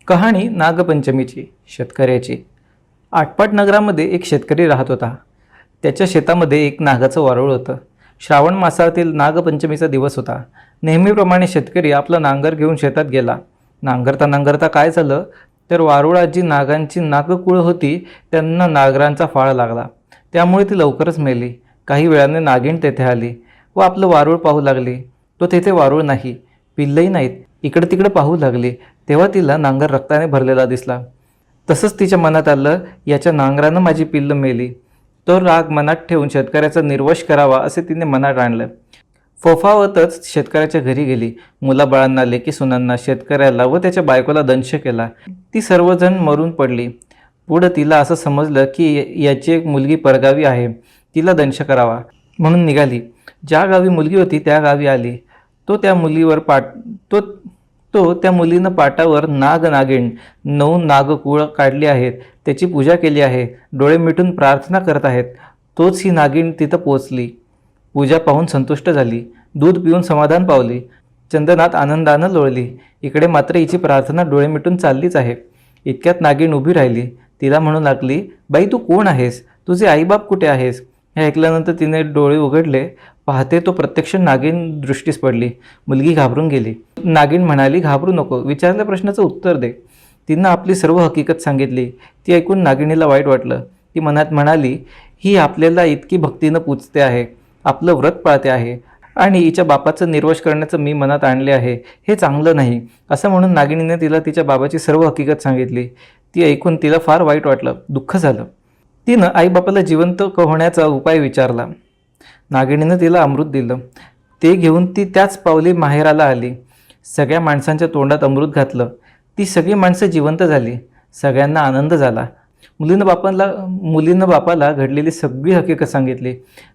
कहाणी नागपंचमीची शेतकऱ्याची। आटपाट नगरामध्ये एक शेतकरी राहत होता। त्याच्या शेतामध्ये एक नागाचं वारूळ होतं। श्रावण मासातील नागपंचमीचा दिवस होता। नेहमीप्रमाणे शेतकरी आपला नांगर घेऊन शेतात गेला। नांगरता नांगरता काय झालं तर वारुळात जी नागांची नागकुळ होती त्यांना नागरांचा फाळ लागला, त्यामुळे ती लवकरच मेली। काही वेळाने नागिन तेथे आली व आपलं वारूळ पाहू लागली। तो तेथे वारूळ नाही, पिल्लंही नाहीत। इकडे तिकडे पाहू लागली तेव्हा तिला नांगर रक्ताने भरलेला दिसला। तसंच तिच्या मनात आलं, याच्या नांगरानं माझी पिल्लं मेली। तो राग मनात ठेवून शेतकऱ्याचा निर्वश करावा असे तिने मनात आणलं। फोफावतच शेतकऱ्याच्या घरी गेली। मुलाबाळांना, लेकी सुनांना, शेतकऱ्याला व त्याच्या बायकोला दंश केला। ती सर्वजण मरून पडली। पुढं तिला असं समजलं की याची एक मुलगी परगावी आहे, तिला दंश करावा म्हणून निघाली। ज्या गावी मुलगी होती त्या गावी आली। तो त्या मुलीनं पाटावर नाग नागिण 9 नागकुळ काढली आहेत, त्याची पूजा केली आहे, डोळे मिटून प्रार्थना करत आहेत। तोच ही नागिण तिथं पोचली। पूजा पाहून संतुष्ट झाली, दूध पिऊन समाधान पावली, चंदनात आनंदानं लोळली। इकडे मात्र हिची प्रार्थना डोळे मिटून चाललीच आहे। इतक्यात नागिण उभी राहिली। तिला म्हणू लागली, बाई तू कोण आहेस? तुझे आईबाप कुठे आहेस? हे ऐकल्यानंतर तिने डोळे उघडले। पाहते तो प्रत्यक्ष नागिन दृष्टीस पडली। मुलगी घाबरून गेली। नागिन म्हणाली, घाबरू नको, विचारल्या प्रश्नाचं उत्तर दे। तिनं आपली सर्व हकीकत सांगितली। ती ऐकून नागिणीला वाईट वाटलं। ती मनात म्हणाली, ही आपल्याला इतकी भक्तीनं पूजते आहे, आपलं व्रत पाळते आहे आणि हिच्या बापाचं निर्वश करण्याचं मी मनात आणले आहे, हे चांगलं नाही। असं म्हणून नागिणीने तिला तिच्या बाबाची सर्व हकीकत सांगितली। ती ऐकून तिला फार वाईट वाटलं, दुःख झालं। तिनं आईबापाला जिवंत होण्याचा उपाय विचारला। नागिणीनं तिला अमृत दिलं। ते घेऊन ती त्याच पावली माहेराला आली। सगळ्या माणसांच्या तोंडात अमृत घातलं। ती सगळी माणसं जिवंत झाली। सगळ्यांना आनंद झाला। मुलीनं बापाला घडलेली सगळी हकीकत सांगितली।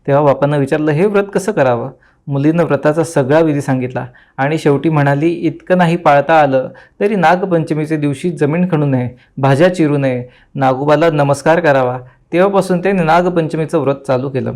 तेव्हा बापानं विचारलं, हे व्रत कसं करावं? मुलीनं व्रताचा सगळा विधी सांगितला आणि शेवटी म्हणाली, इतकं नाही पाळता आलं तरी नागपंचमीच्या दिवशी जमीन खणू नये, भाज्या चिरू नये, नागोबाला नमस्कार करावा। तेव्हापासून त्याने नागपंचमीचं व्रत चालू केलं।